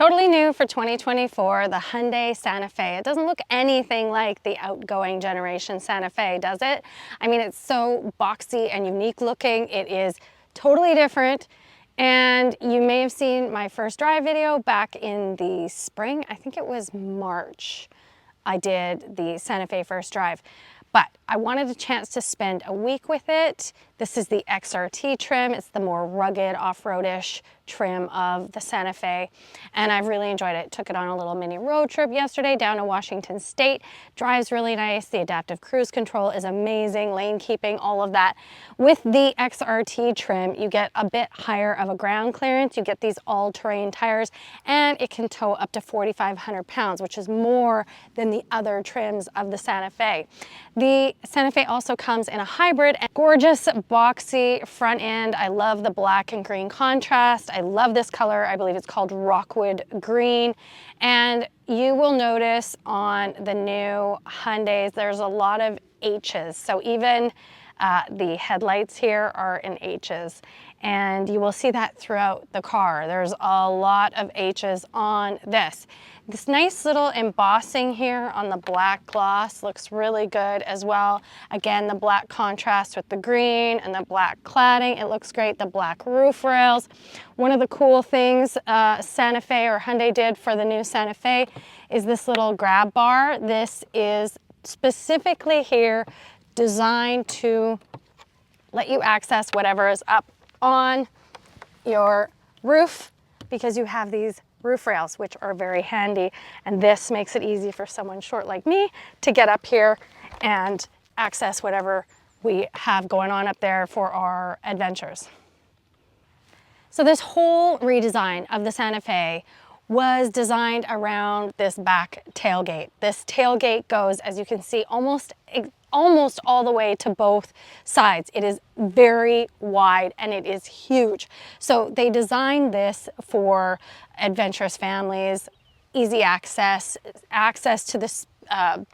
Totally new for 2024, the Hyundai Santa Fe. It doesn't look anything like the outgoing generation Santa Fe, does it? I mean, it's so boxy and unique looking. It is totally different. And you may have seen my first drive video back in the spring. I think it was March. I did the Santa Fe first drive. But I wanted a chance to spend a week with it. This is the XRT trim. It's the more rugged off-roadish trim of the Santa Fe. And I've really enjoyed it. Took it on a little mini road trip yesterday down to Washington State. Drives really nice. The adaptive cruise control is amazing. Lane keeping, all of that. With the XRT trim, you get a bit higher of a ground clearance. You get these all-terrain tires, and it can tow up to 4,500 pounds, which is more than the other trims of the Santa Fe. The Santa Fe also comes in a hybrid and gorgeous boxy front end. I love the black and green contrast. I love this color. I believe it's called Rockwood Green. And you will notice on the new Hyundais, there's a lot of H's. So even the headlights here are in H's. And you will see that throughout the car. There's a lot of H's on this. This nice little embossing here on the black gloss looks really good as well. Again, the black contrast with the green and the black cladding, it looks great. The black roof rails. One of the cool things Santa Fe or Hyundai did for the new Santa Fe is this little grab bar. This is specifically here designed to let you access whatever is up on your roof, because you have these roof rails, which are very handy, and this makes it easy for someone short like me to get up here and access whatever we have going on up there for our adventures. So this whole redesign of the Santa Fe was designed around this back tailgate. This tailgate goes, as you can see, almost all the way to both sides. It is very wide and it is huge. So they designed this for adventurous families, easy access to this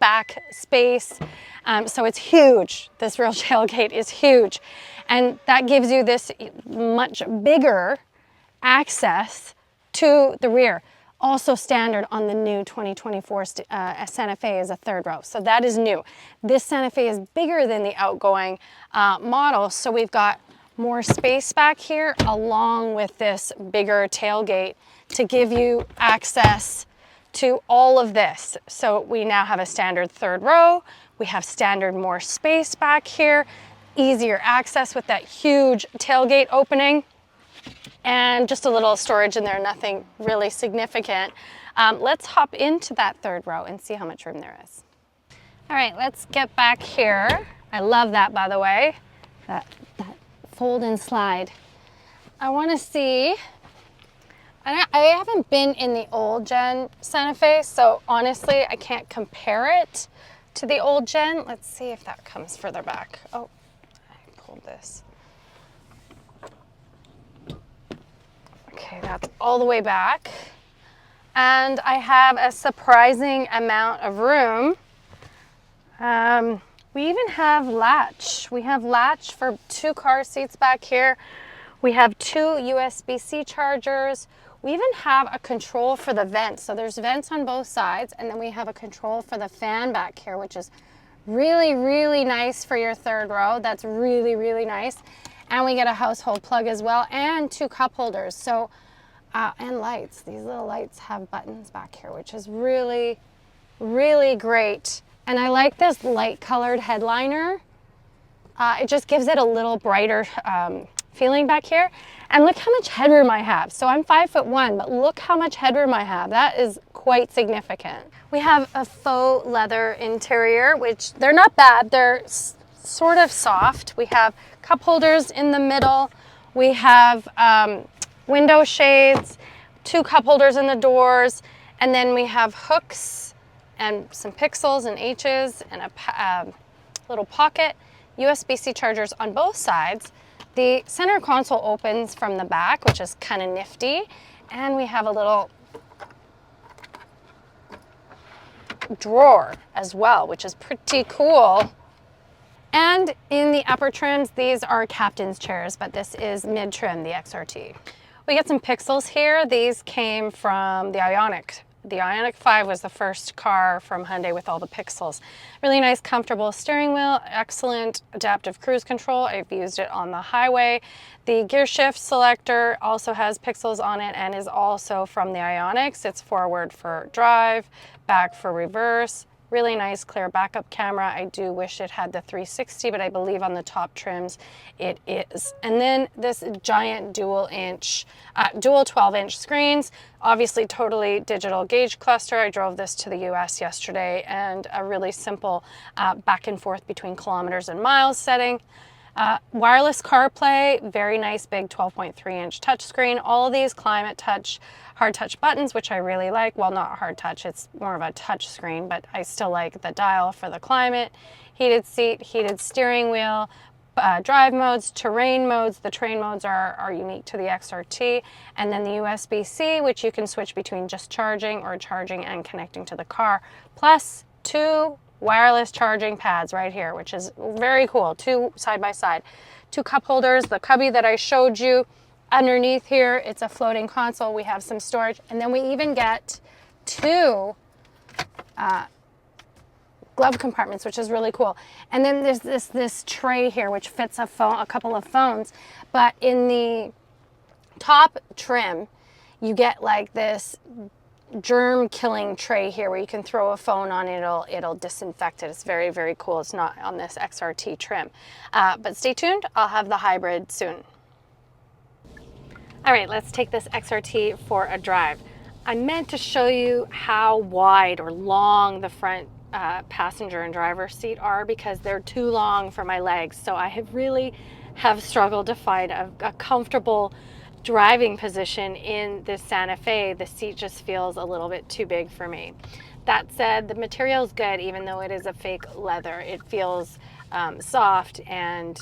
back space. So it's huge. This real tailgate is huge. And that gives you this much bigger access to the rear. Also standard on the new 2024 Santa Fe is a third row. So that is new. This Santa Fe is bigger than the outgoing model. So we've got more space back here along with this bigger tailgate to give you access to all of this. So we now have a standard third row. We have standard more space back here, easier access with that huge tailgate opening. And just a little storage in there, nothing really significant. Let's hop into that third row and see how much room there is. All right, let's get back here. I love that, by the way, that fold and slide. I want to see, I haven't been in the old gen Santa Fe, so honestly, I can't compare it to the old gen. Let's see if that comes further back. Oh, I pulled this. Okay, that's all the way back. And I have a surprising amount of room. We even have latch. We have latch for 2 car seats back here. We have 2 USB-C chargers. We even have a control for the vents. So there's vents on both sides, and then we have a control for the fan back here, which is really, really nice for your third row. That's really, really nice. And we get a household plug as well, and 2 cup holders. So, and lights. These little lights have buttons back here, which is really, really great. And I like this light colored headliner. It just gives it a little brighter feeling back here. And look how much headroom I have. So I'm 5'1", but look how much headroom I have. That is quite significant. We have a faux leather interior, which they're not bad. They're sort of soft. We have cup holders in the middle. We have window shades, 2 cup holders in the doors, and then we have hooks and some pixels and H's and a little pocket, USB-C chargers on both sides. The center console opens from the back, which is kind of nifty, and we have a little drawer as well, which is pretty cool. And in the upper trims, these are captain's chairs, but this is mid-trim, the XRT. We get some pixels here. These came from the Ioniq. The Ioniq 5 was the first car from Hyundai with all the pixels. Really nice, comfortable steering wheel, excellent adaptive cruise control. I've used it on the highway. The gear shift selector also has pixels on it and is also from the Ioniq. It's forward for drive, back for reverse. Really nice clear backup camera. I do wish it had the 360, but I believe on the top trims it is. And then this giant dual 12-inch screens, obviously totally digital gauge cluster. I drove this to the US yesterday, and a really simple back and forth between kilometers and miles setting. Wireless CarPlay, very nice big 12.3-inch touchscreen. All of these climate touch, hard touch buttons, which I really like. Well, not hard touch, it's more of a touch screen, but I still like the dial for the climate. Heated seat, heated steering wheel, drive modes, terrain modes. The terrain modes are unique to the XRT. And then the USB-C, which you can switch between just charging or charging and connecting to the car. Plus 2 wireless charging pads right here, which is very cool. 2 side by side. 2 cup holders, the cubby that I showed you. Underneath here, it's a floating console. We have some storage, and then we even get 2 glove compartments, which is really cool. And then there's this tray here, which fits a couple of phones. But in the top trim, you get like this germ killing tray here where you can throw a phone on it, it'll disinfect it. It's very, very cool. It's not on this XRT trim. But stay tuned, I'll have the hybrid soon. All right, let's take this XRT for a drive. I meant to show you how wide or long the front passenger and driver seat are because they're too long for my legs. So I have struggled to find a comfortable driving position in this Santa Fe. The seat just feels a little bit too big for me. That said, the material is good, even though it is a fake leather. It feels soft and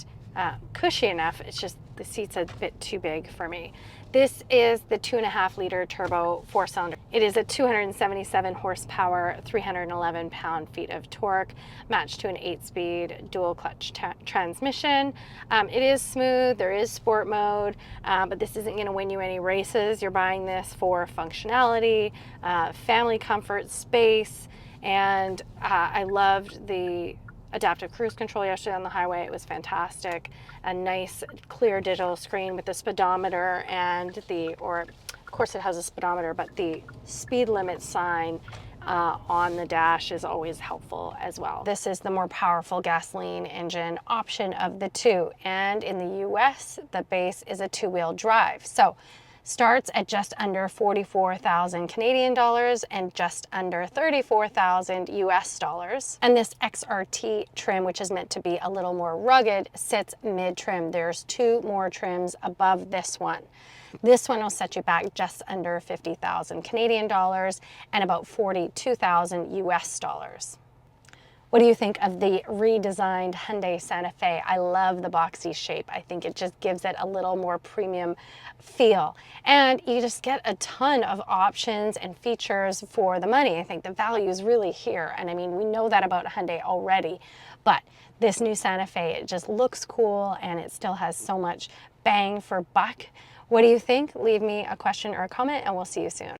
cushy enough. It's just the seat's a bit too big for me. This is the 2.5-liter turbo 4-cylinder. It is a 277 horsepower, 311 pound-feet of torque, matched to an 8-speed dual clutch transmission. It is smooth, there is sport mode, but this isn't gonna win you any races. You're buying this for functionality, family comfort, space, and I loved the adaptive cruise control yesterday on the highway. It was fantastic. A nice clear digital screen with the speedometer and of course it has a speedometer, but the speed limit sign on the dash is always helpful as well. This is the more powerful gasoline engine option of the 2. And in the US, the base is a 2-wheel drive. So starts at just under 44,000 Canadian dollars and just under 34,000 US dollars. And this XRT trim, which is meant to be a little more rugged, sits mid-trim. There's 2 more trims above this one. This one will set you back just under 50,000 Canadian dollars and about 42,000 US dollars. What do you think of the redesigned Hyundai Santa Fe? I love the boxy shape. I think it just gives it a little more premium feel. And you just get a ton of options and features for the money. I think the value is really here. And I mean, we know that about Hyundai already, but this new Santa Fe, it just looks cool and it still has so much bang for buck. What do you think? Leave me a question or a comment and we'll see you soon.